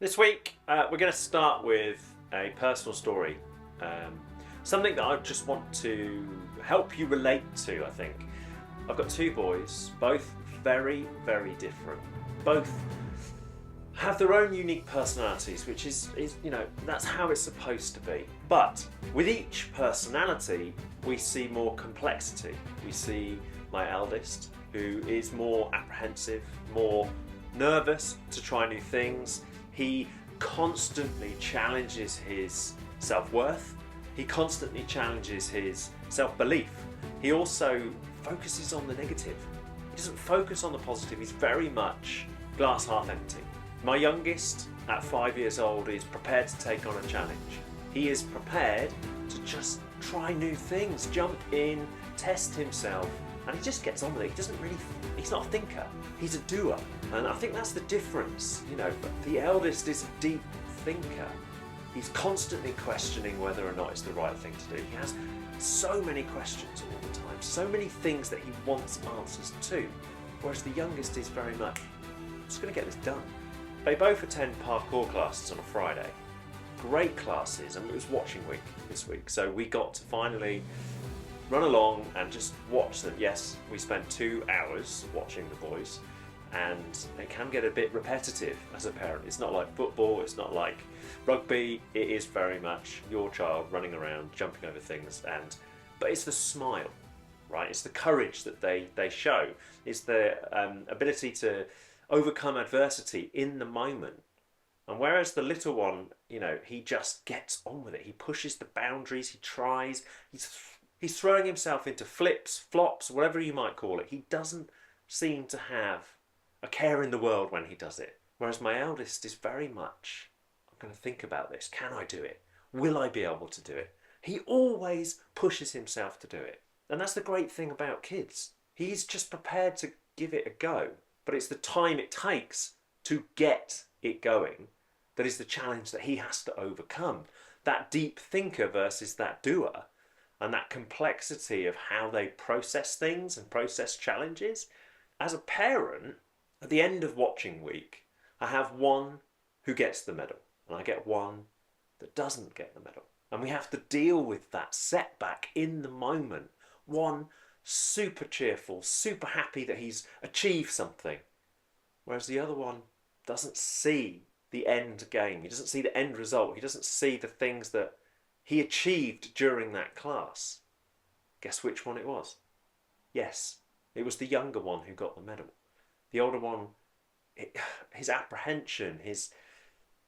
This week, we're going to start with a personal story. Something that I just want to help you relate to, I think. I've got two boys, both very, very different. Both have their own unique personalities, which is that's how it's supposed to be. But with each personality, we see more complexity. We see my eldest, who is more apprehensive, more nervous to try new things. He constantly challenges his self-worth. He constantly challenges his self-belief. He also focuses on the negative. He doesn't focus on the positive. He's very much glass half empty. My youngest, at 5 years old, is prepared to take on a challenge. He is prepared to just try new things, jump in, test himself, and he just gets on with it. He's not a thinker, he's a doer. And I think that's the difference, but the eldest is a deep thinker. He's constantly questioning whether or not it's the right thing to do. He has so many questions all the time, so many things that he wants answers to. Whereas the youngest is very much, I'm just going to get this done. They both attend parkour classes on a Friday. Great classes, and it was watching week this week, so we got to finally run along and just watch them. Yes, we spent 2 hours watching the boys, and it can get a bit repetitive as a parent. It's not like football, it's not like rugby. It is very much your child running around, jumping over things, but it's the smile, right? It's the courage that they show. It's the ability to overcome adversity in the moment. And whereas the little one, he just gets on with it. He pushes the boundaries, he tries, he's throwing himself into flips, flops, whatever you might call it. He doesn't seem to have a care in the world when he does it. Whereas my eldest is very much, I'm going to think about this. Can I do it? Will I be able to do it? He always pushes himself to do it. And that's the great thing about kids. He's just prepared to give it a go. But it's the time it takes to get it going that is the challenge that he has to overcome. That deep thinker versus that doer, and that complexity of how they process things and process challenges. As a parent, at the end of watching week, I have one who gets the medal, and I get one that doesn't get the medal. And we have to deal with that setback in the moment. One super cheerful, super happy that he's achieved something, whereas the other one doesn't see the end game. He doesn't see the end result. He doesn't see the things that he achieved during that class. Guess which one it was? Yes, it was the younger one who got the medal. The older one, his apprehension, his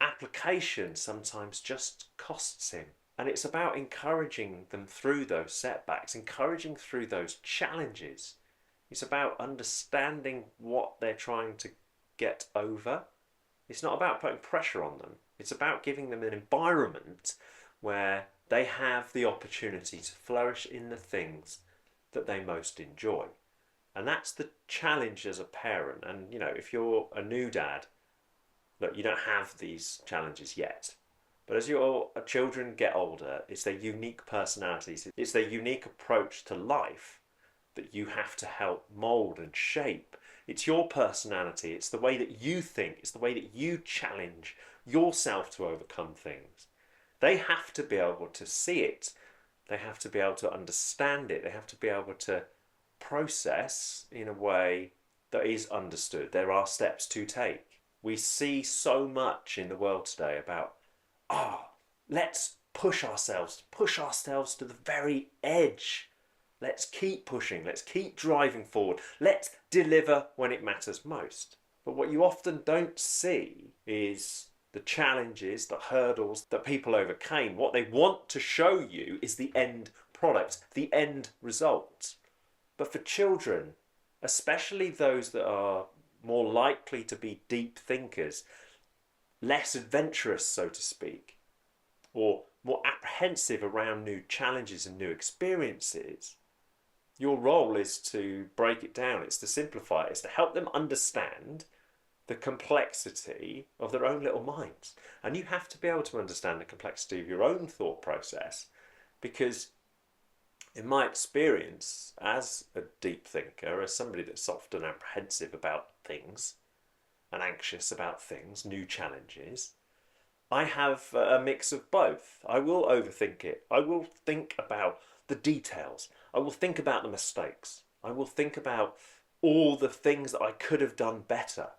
application sometimes just costs him. And it's about encouraging them through those setbacks, encouraging through those challenges. It's about understanding what they're trying to get over. It's not about putting pressure on them. It's about giving them an environment where they have the opportunity to flourish in the things that they most enjoy. And that's the challenge as a parent. And, if you're a new dad, look, you don't have these challenges yet. But as your children get older, it's their unique personalities, it's their unique approach to life that you have to help mould and shape. It's your personality, it's the way that you think, it's the way that you challenge yourself to overcome things. They have to be able to see it, they have to be able to understand it, they have to be able to process in a way that is understood. There are steps to take. We see so much in the world today about, let's push ourselves to the very edge. Let's keep pushing, let's keep driving forward, let's deliver when it matters most. But what you often don't see is the challenges, the hurdles that people overcame. What they want to show you is the end product, the end result. But for children, especially those that are more likely to be deep thinkers, less adventurous, so to speak, or more apprehensive around new challenges and new experiences, your role is to break it down, it's to simplify it, it's to help them understand the complexity of their own little minds. And you have to be able to understand the complexity of your own thought process, because in my experience as a deep thinker, as somebody that's often apprehensive about things and anxious about things, new challenges, I have a mix of both. I will overthink it. I will think about the details. I will think about the mistakes. I will think about all the things that I could have done better.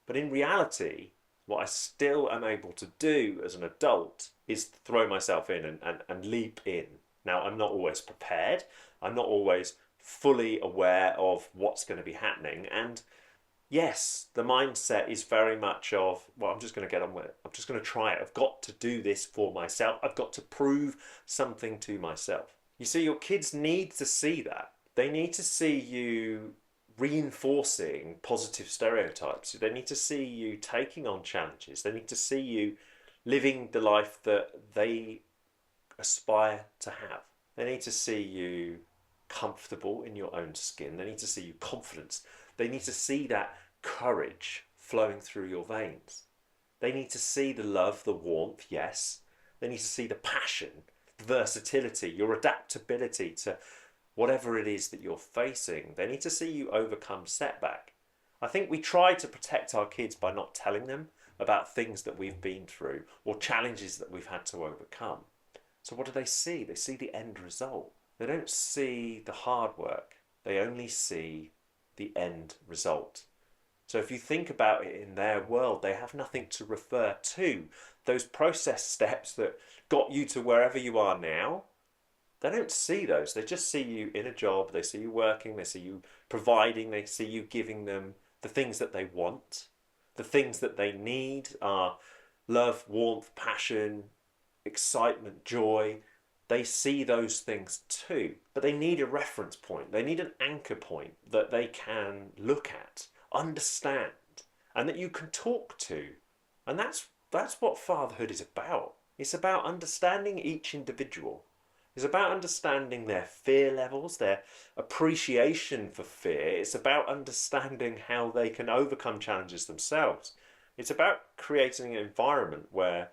But in reality, what I still am able to do as an adult is throw myself in and leap in. Now, I'm not always prepared. I'm not always fully aware of what's going to be happening. And yes, the mindset is very much of, well, I'm just going to get on with it. I'm just going to try it. I've got to do this for myself. I've got to prove something to myself. You see, your kids need to see that. They need to see you reinforcing positive stereotypes. They need to see you taking on challenges. They need to see you living the life that they aspire to have. They need to see you comfortable in your own skin. They need to see you confident. They need to see that courage flowing through your veins. They need to see the love, the warmth, yes. They need to see the passion, the versatility, your adaptability to whatever it is that you're facing. They need to see you overcome setback. I think we try to protect our kids by not telling them about things that we've been through or challenges that we've had to overcome. So what do they see? They see the end result. They don't see the hard work. They only see the end result. So if you think about it in their world, they have nothing to refer to. Those process steps that got you to wherever you are now, they don't see those. They just see you in a job, they see you working, they see you providing, they see you giving them the things that they want. The things that they need are love, warmth, passion, excitement, joy. They see those things too, but they need a reference point. They need an anchor point that they can look at, understand, and that you can talk to. And that's what fatherhood is about. It's about understanding each individual. It's about understanding their fear levels, their appreciation for fear. It's about understanding how they can overcome challenges themselves. It's about creating an environment where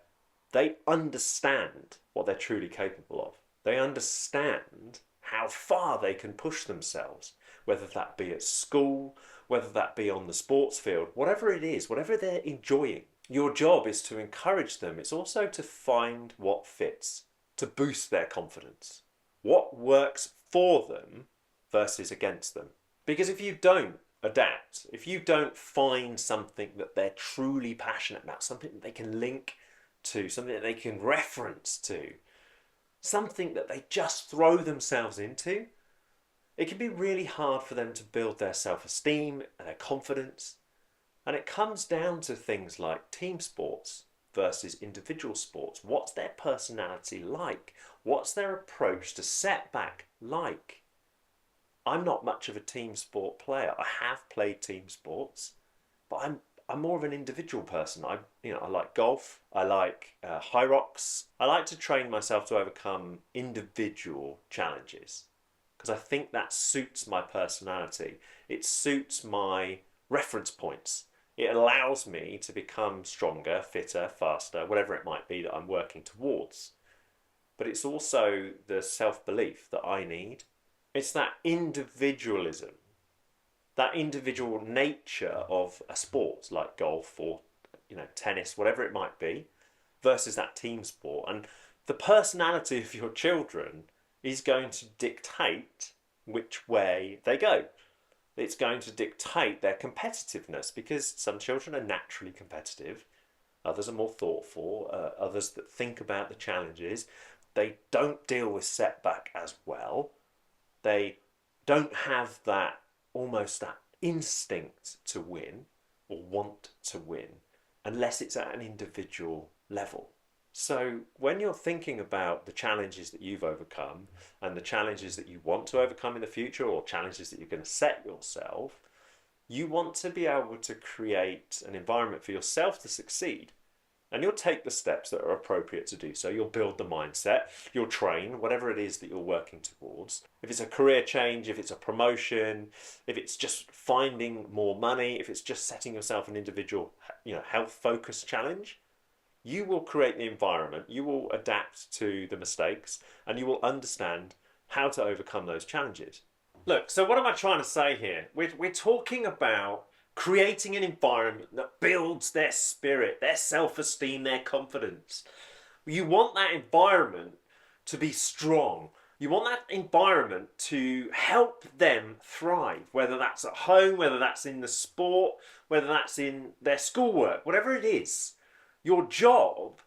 they understand what they're truly capable of. They understand how far they can push themselves, whether that be at school, whether that be on the sports field, whatever it is, whatever they're enjoying. Your job is to encourage them. It's also to find what fits, to boost their confidence. What works for them versus against them. Because if you don't adapt, if you don't find something that they're truly passionate about, something that they can link to, something that they can reference to, something that they just throw themselves into, it can be really hard for them to build their self-esteem and their confidence. And it comes down to things like team sports versus individual sports. What's their personality like? What's their approach to setback like? I'm not much of a team sport player. I have played team sports, but I'm more of an individual person. I like golf. I like high rocks. I like to train myself to overcome individual challenges because I think that suits my personality. It suits my reference points. It allows me to become stronger, fitter, faster, whatever it might be that I'm working towards. But it's also the self-belief that I need. It's that individualism, that individual nature of a sport like golf or tennis, whatever it might be, versus that team sport. And the personality of your children is going to dictate which way they go. It's going to dictate their competitiveness because some children are naturally competitive, others are more thoughtful, others that think about the challenges. They don't deal with setback as well. They don't have that instinct to win or want to win unless it's at an individual level. So when you're thinking about the challenges that you've overcome and the challenges that you want to overcome in the future or challenges that you're going to set yourself, you want to be able to create an environment for yourself to succeed. And you'll take the steps that are appropriate to do so. You'll build the mindset, you'll train, whatever it is that you're working towards. If it's a career change, if it's a promotion, if it's just finding more money, if it's just setting yourself an individual, health-focused challenge, you will create the environment, you will adapt to the mistakes, and you will understand how to overcome those challenges. Look, so what am I trying to say here? We're talking about creating an environment that builds their spirit, their self-esteem, their confidence. You want that environment to be strong. You want that environment to help them thrive, whether that's at home, whether that's in the sport, whether that's in their schoolwork, whatever it is. Your job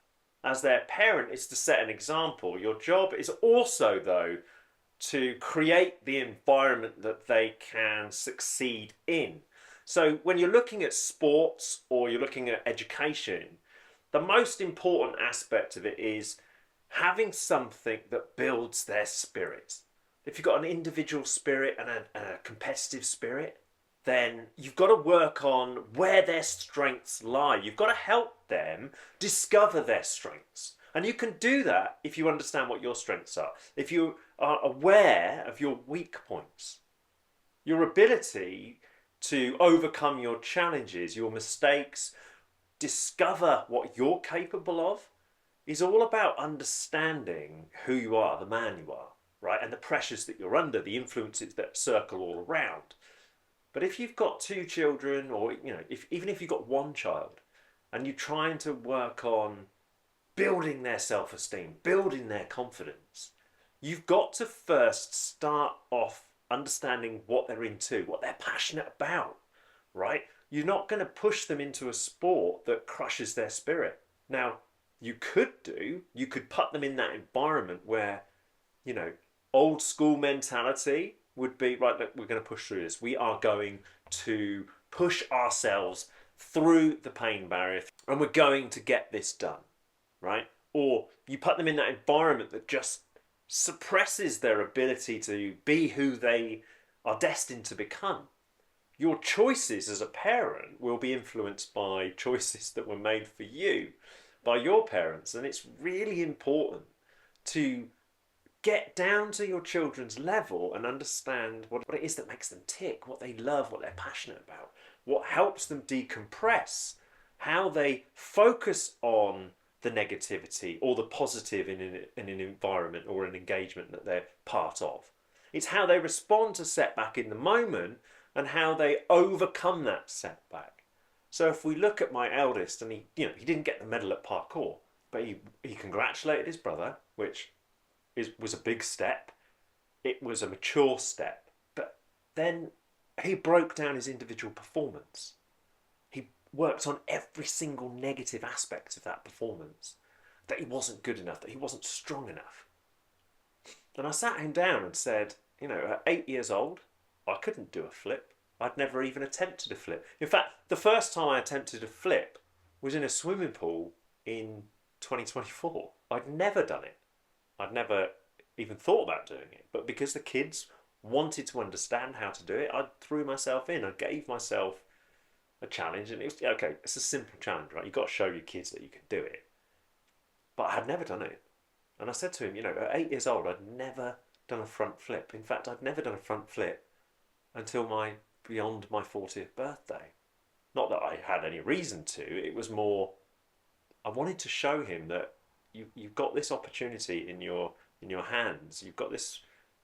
as their parent is to set an example. Your job is also, though, to create the environment that they can succeed in. So when you're looking at sports or you're looking at education, the most important aspect of it is having something that builds their spirit. If you've got an individual spirit and a competitive spirit, then you've got to work on where their strengths lie. You've got to help them discover their strengths. And you can do that if you understand what your strengths are. If you are aware of your weak points, your ability to overcome your challenges, your mistakes, discover what you're capable of, is all about understanding who you are, the man you are, right? And the pressures that you're under, the influences that circle all around. But if you've got two children, or even if you've got one child, and you're trying to work on building their self-esteem, building their confidence, you've got to first start off understanding what they're into, what they're passionate about, right? You're not going to push them into a sport that crushes their spirit. Now, you could put them in that environment where, old school mentality would be, right, look, we're going to push through this. We are going to push ourselves through the pain barrier and we're going to get this done, right? Or you put them in that environment that just suppresses their ability to be who they are destined to become. Your choices as a parent will be influenced by choices that were made for you by your parents. And it's really important to get down to your children's level and understand what it is that makes them tick, what they love, what they're passionate about, what helps them decompress, how they focus on the negativity or the positive in an environment or an engagement that they're part of. It's how they respond to setback in the moment and how they overcome that setback. So if we look at my eldest, and he didn't get the medal at parkour, but he congratulated his brother, which was a big step. It was a mature step. But then he broke down his individual performance. He worked on every single negative aspect of that performance. That he wasn't good enough, that he wasn't strong enough. And I sat him down and said, at 8 years old, I couldn't do a flip. I'd never even attempted a flip. In fact, the first time I attempted a flip was in a swimming pool in 2024. I'd never done it. I'd never even thought about doing it. But because the kids wanted to understand how to do it, I threw myself in. I gave myself a challenge. And it was, okay, it's a simple challenge, right? You've got to show your kids that you can do it. But I had never done it. And I said to him, at 8 years old, I'd never done a front flip. In fact, I'd never done a front flip until beyond my 40th birthday. Not that I had any reason to. It was more, I wanted to show him that you've got this opportunity in your hands. You've got this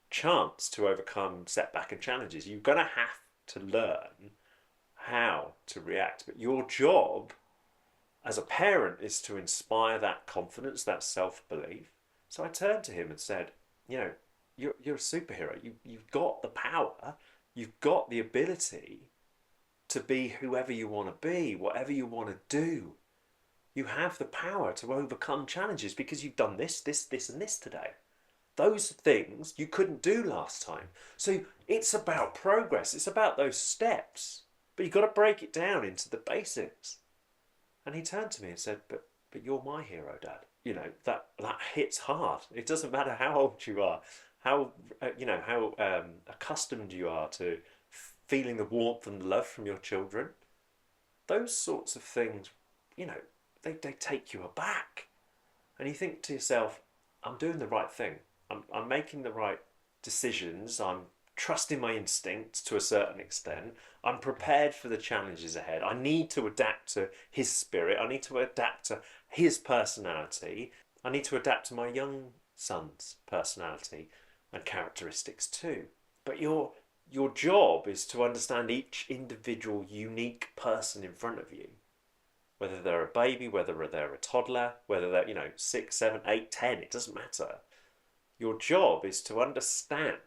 chance to overcome setback and challenges. You're going to have to learn how to react. But your job as a parent is to inspire that confidence, that self-belief. So I turned to him and said, you're a superhero. You've got the power. You've got the ability to be whoever you want to be, whatever you want to do. You have the power to overcome challenges because you've done this, and this today. Those things you couldn't do last time. So it's about progress. It's about those steps. But you've got to break it down into the basics. And he turned to me and said, but you're my hero, Dad. That hits hard. It doesn't matter how old you are, how accustomed you are to feeling the warmth and love from your children. Those sorts of things, they take you aback. And you think to yourself, I'm doing the right thing. I'm making the right decisions. I'm trusting my instincts to a certain extent. I'm prepared for the challenges ahead. I need to adapt to his spirit. I need to adapt to his personality. I need to adapt to my young son's personality and characteristics too. But you're your job is to understand each individual unique person in front of you. Whether they're a baby, whether they're a toddler, whether they're, 6, 7, 8, 10, it doesn't matter. Your job is to understand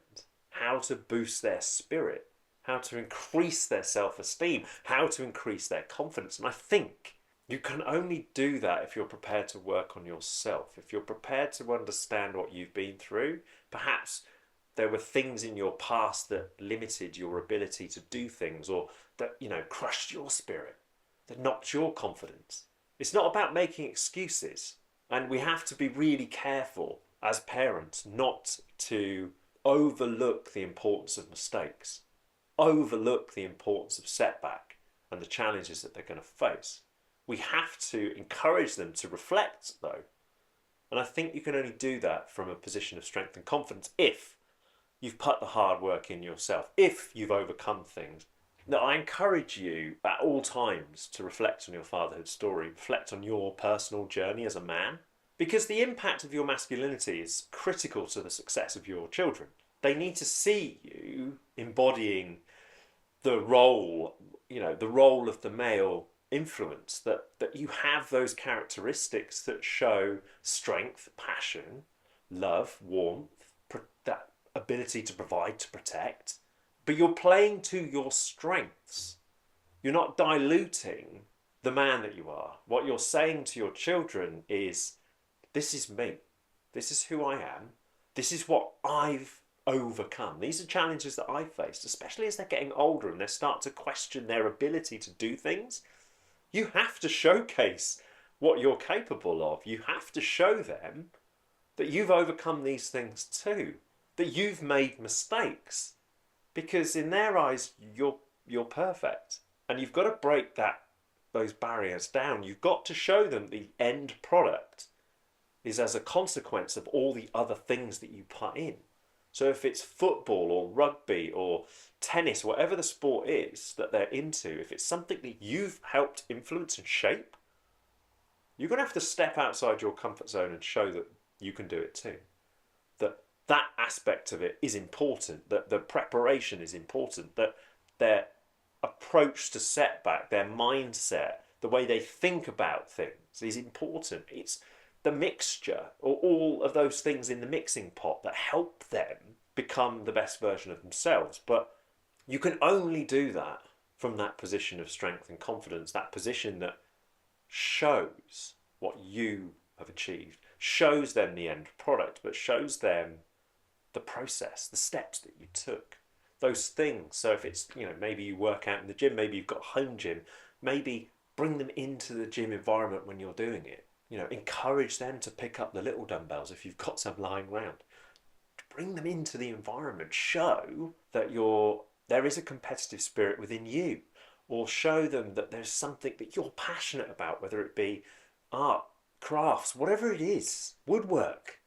how to boost their spirit, how to increase their self-esteem, how to increase their confidence. And I think you can only do that if you're prepared to work on yourself, if you're prepared to understand what you've been through. Perhaps there were things in your past that limited your ability to do things, or that, crushed your spirit, that knocked your confidence. It's not about making excuses. And we have to be really careful as parents not to overlook the importance of mistakes, overlook the importance of setback and the challenges that they're going to face. We have to encourage them to reflect, though. And I think you can only do that from a position of strength and confidence if you've put the hard work in yourself, if you've overcome things. Now, I encourage you at all times to reflect on your fatherhood story, reflect on your personal journey as a man, because the impact of your masculinity is critical to the success of your children. They need to see you embodying the role, the role of the male influence, that you have those characteristics that show strength, passion, love, warmth, that ability to provide, to protect. But you're playing to your strengths. You're not diluting the man that you are. What you're saying to your children is, this is me. This is who I am. This is what I've overcome. These are challenges that I've faced, especially as they're getting older and they start to question their ability to do things. You have to showcase what you're capable of. You have to show them that you've overcome these things too, that you've made mistakes, because in their eyes you're perfect, and you've got to break those barriers down. You've got to show them the end product is as a consequence of all the other things that you put in. So if it's football or rugby or tennis, whatever the sport is that they're into, if it's something that you've helped influence and shape, you're going to have to step outside your comfort zone and show that you can do it too. That aspect of it is important, that the preparation is important, that their approach to setback, their mindset, the way they think about things is important. It's the mixture, or all of those things in the mixing pot, that help them become the best version of themselves. But you can only do that from that position of strength and confidence, that position that shows what you have achieved, shows them the end product, but shows them the process, the steps that you took, those things. So if it's, maybe you work out in the gym, maybe you've got a home gym, maybe bring them into the gym environment when you're doing it. Encourage them to pick up the little dumbbells if you've got some lying around. Bring them into the environment. Show that there is a competitive spirit within you, or show them that there's something that you're passionate about, whether it be art, crafts, whatever it is, woodwork.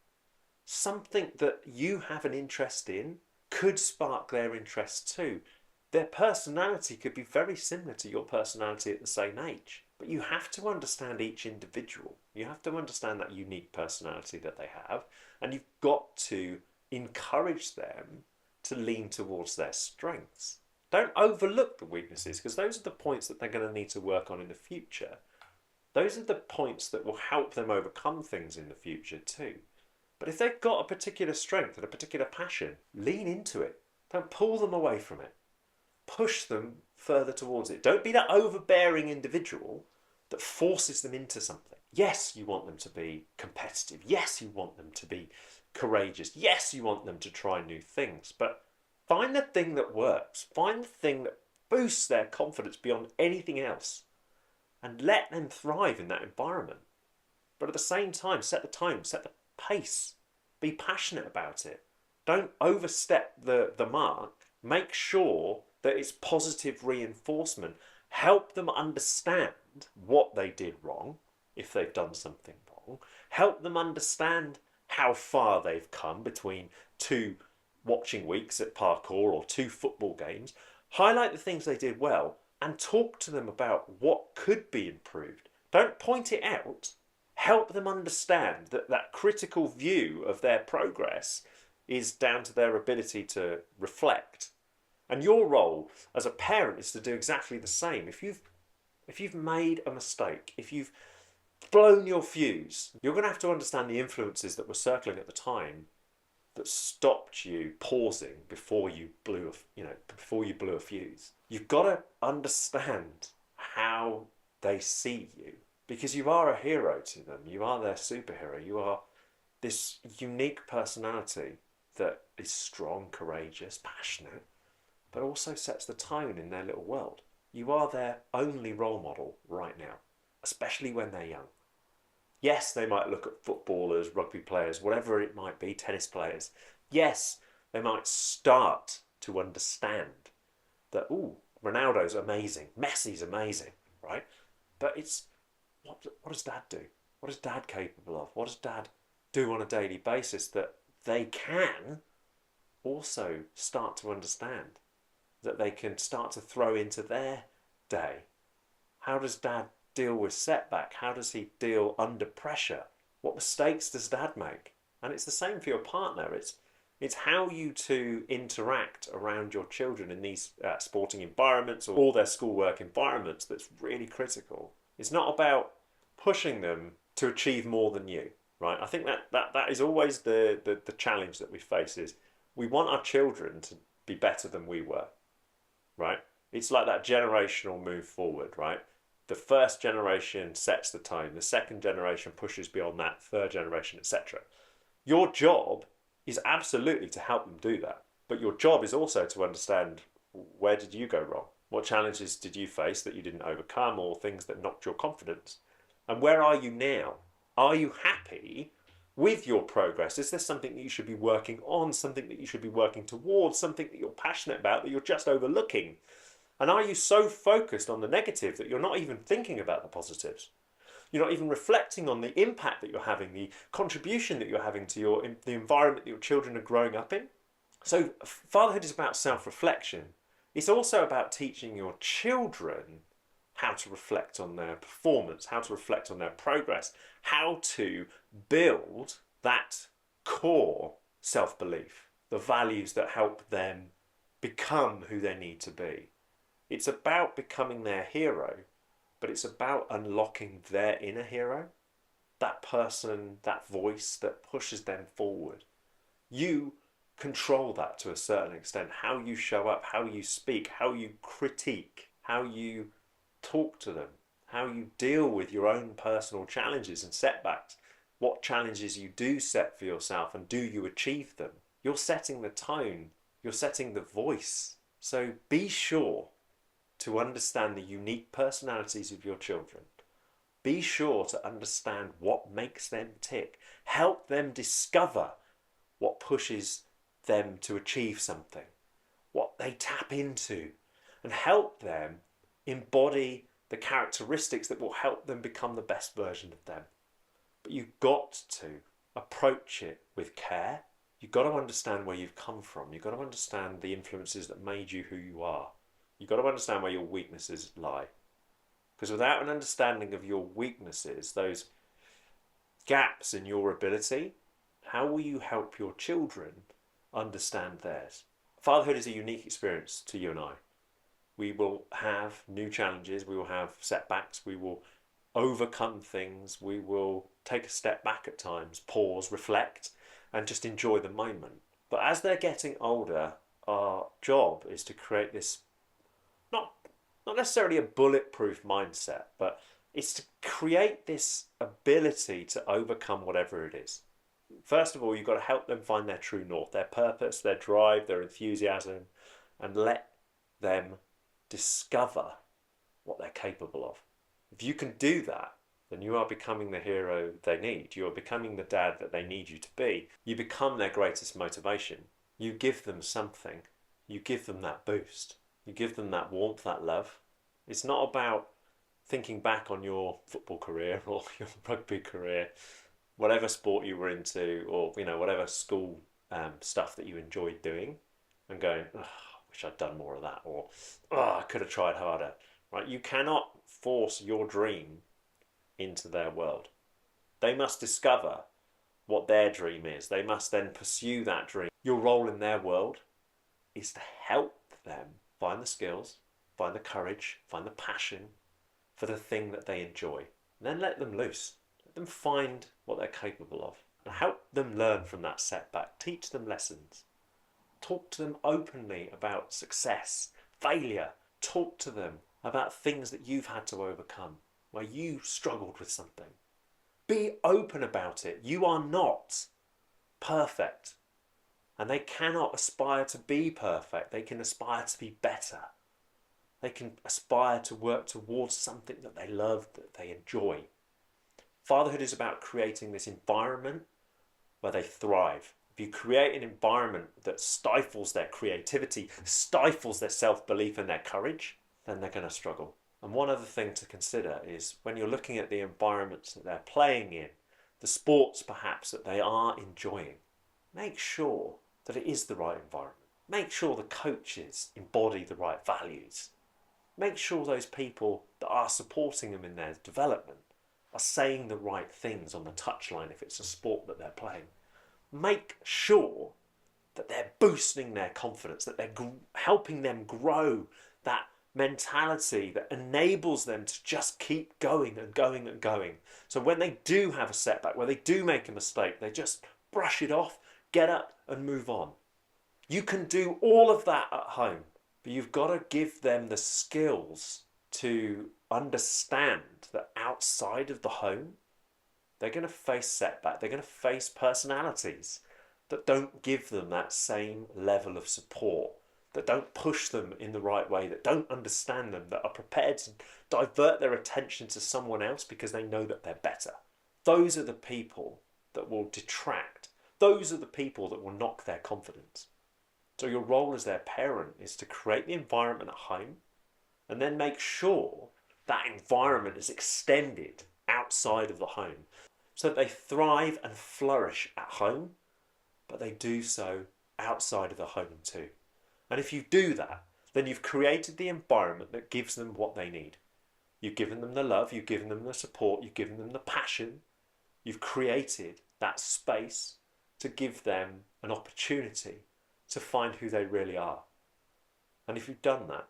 Something that you have an interest in could spark their interest too. Their personality could be very similar to your personality at the same age. But you have to understand each individual. You have to understand that unique personality that they have. And you've got to encourage them to lean towards their strengths. Don't overlook the weaknesses, because those are the points that they're going to need to work on in the future. Those are the points that will help them overcome things in the future too. But if they've got a particular strength and a particular passion, lean into it. Don't pull them away from it. Push them further towards it. Don't be that overbearing individual that forces them into something. Yes, you want them to be competitive. Yes, you want them to be courageous. Yes, you want them to try new things. But find the thing that works. Find the thing that boosts their confidence beyond anything else. And let them thrive in that environment. But at the same time, set the time, set the pace. Be passionate about it. Don't overstep the mark. Make sure that it's positive reinforcement. Help them understand what they did wrong, if they've done something wrong. Help them understand how far they've come between 2 watching weeks at parkour or 2 football games. Highlight the things they did well and talk to them about what could be improved. Don't point it out. Help them understand that critical view of their progress is down to their ability to reflect And your role as a parent is to do exactly the same. If you've made a mistake, if you've blown your fuse, you're going to have to understand the influences that were circling at the time that stopped you pausing before you blew a fuse. You've got to understand how they see you, because you are a hero to them. You are their superhero. You are this unique personality that is strong, courageous, passionate, but also sets the tone in their little world. You are their only role model right now, especially when they're young. Yes, they might look at footballers, rugby players, whatever it might be, tennis players. Yes, they might start to understand that, ooh, Ronaldo's amazing, Messi's amazing, right? But it's, what does dad do? What is dad capable of? What does dad do on a daily basis that they can also start to understand, that they can start to throw into their day? How does dad deal with setback? How does he deal under pressure? What mistakes does dad make? And it's the same for your partner. It's how you two interact around your children in these sporting environments or all their schoolwork environments that's really critical. It's not about pushing them to achieve more than you, right? I think that is always the challenge that we face, is we want our children to be better than we were, right? It's like that generational move forward, right? The first generation sets the tone, the second generation pushes beyond that, third generation, etc. Your job is absolutely to help them do that, but your job is also to understand, where did you go wrong? What challenges did you face that you didn't overcome, or things that knocked your confidence? And where are you now? Are you happy with your progress? Is there something that you should be working on, something that you should be working towards, something that you're passionate about that you're just overlooking? And are you so focused on the negative that you're not even thinking about the positives? You're not even reflecting on the impact that you're having, the contribution that you're having to the environment that your children are growing up in. So fatherhood is about self-reflection. It's also about teaching your children how to reflect on their performance, how to reflect on their progress, how to build that core self-belief, the values that help them become who they need to be. It's about becoming their hero, but it's about unlocking their inner hero, that person, that voice that pushes them forward. You control that to a certain extent, how you show up, how you speak, how you critique, how you talk to them, how you deal with your own personal challenges and setbacks, what challenges you do set for yourself, and do you achieve them? You're setting the tone, you're setting the voice. So be sure to understand the unique personalities of your children. Be sure to understand what makes them tick. Help them discover what pushes them to achieve something, what they tap into, and help them embody the characteristics that will help them become the best version of them. But you've got to approach it with care. You've got to understand where you've come from. You've got to understand the influences that made you who you are. You've got to understand where your weaknesses lie. Because without an understanding of your weaknesses, those gaps in your ability, how will you help your children understand theirs? Fatherhood is a unique experience to you and I. We will have new challenges, we will have setbacks, we will overcome things, we will take a step back at times, pause, reflect, and just enjoy the moment. But as they're getting older, our job is to create this not necessarily a bulletproof mindset, but it's to create this ability to overcome whatever it is. First of all, you've got to help them find their true north, their purpose, their drive, their enthusiasm, and let them discover what they're capable of. If you can do that, then you are becoming the hero they need. You are becoming the dad that they need you to be. You become their greatest motivation. You give them something. You give them that boost. You give them that warmth, that love. It's not about thinking back on your football career or your rugby career, whatever sport you were into, or whatever school stuff that you enjoyed doing, and going, oh, I wish I'd done more of that, or oh, I could have tried harder. Right? You cannot force your dream into their world. They must discover what their dream is. They must then pursue that dream. Your role in their world is to help them find the skills, find the courage, find the passion for the thing that they enjoy. And then let them loose. Let them find what they're capable of. And help them learn from that setback. Teach them lessons. Talk to them openly about success, failure. Talk to them about things that you've had to overcome, where you struggled with something. Be open about it. You are not perfect. And they cannot aspire to be perfect. They can aspire to be better. They can aspire to work towards something that they love, that they enjoy. Fatherhood is about creating this environment where they thrive. If you create an environment that stifles their creativity, stifles their self-belief and their courage, then they're going to struggle. And one other thing to consider is when you're looking at the environments that they're playing in, the sports perhaps that they are enjoying, make sure that it is the right environment. Make sure the coaches embody the right values. Make sure those people that are supporting them in their development are saying the right things on the touchline if it's a sport that they're playing. Make sure that they're boosting their confidence, that they're helping them grow that mentality that enables them to just keep going and going and going. So when they do have a setback, where they do make a mistake, they just brush it off, get up and move on. You can do all of that at home, but you've got to give them the skills to understand that outside of the home, they're going to face setback. They're going to face personalities that don't give them that same level of support, that don't push them in the right way, that don't understand them, that are prepared to divert their attention to someone else because they know that they're better. Those are the people that will detract. Those are the people that will knock their confidence. So your role as their parent is to create the environment at home and then make sure that environment is extended outside of the home so that they thrive and flourish at home, but they do so outside of the home too. And if you do that, then you've created the environment that gives them what they need. You've given them the love, you've given them the support, you've given them the passion. You've created that space to give them an opportunity to find who they really are. And if you've done that,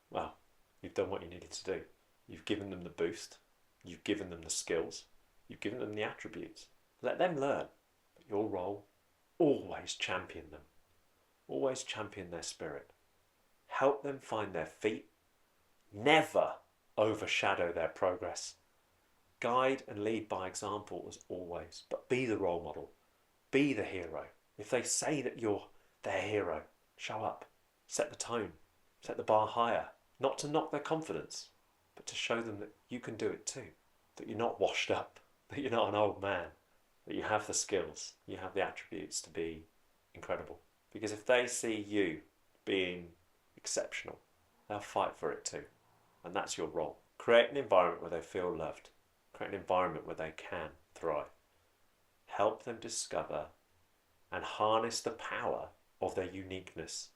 well, you've done what you needed to do. You've given them the boost, you've given them the skills, you've given them the attributes. Let them learn. But your role, always champion them. Always champion their spirit. Help them find their feet. Never overshadow their progress. Guide and lead by example as always, but be the role model. Be the hero. If they say that you're their hero, show up. Set the tone. Set the bar higher. Not to knock their confidence, but to show them that you can do it too. That you're not washed up. That you're not an old man. That you have the skills. You have the attributes to be incredible. Because if they see you being exceptional, they'll fight for it too. And that's your role. Create an environment where they feel loved. Create an environment where they can thrive. Help them discover and harness the power of their uniqueness,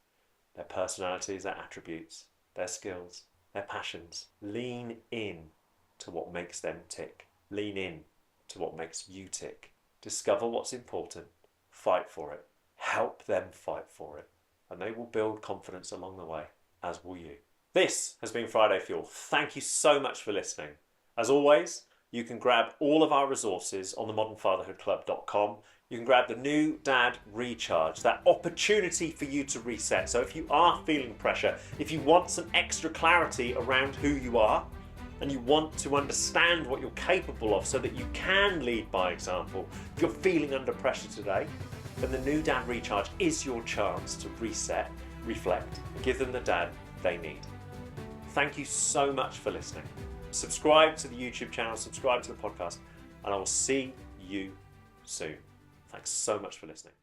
their personalities, their attributes, their skills, their passions. Lean in to what makes them tick. Lean in to what makes you tick. Discover what's important. Fight for it. Help them fight for it. And they will build confidence along the way, as will you. This has been Friday Fuel. Thank you so much for listening. As always, you can grab all of our resources on themodernfatherhoodclub.com. You can grab the New Dad Recharge, that opportunity for you to reset. So if you are feeling pressure, if you want some extra clarity around who you are, and you want to understand what you're capable of so that you can lead by example, if you're feeling under pressure today, then the New Dad Recharge is your chance to reset, reflect, and give them the dad they need. Thank you so much for listening. Subscribe to the YouTube channel, subscribe to the podcast, and I will see you soon. Thanks so much for listening.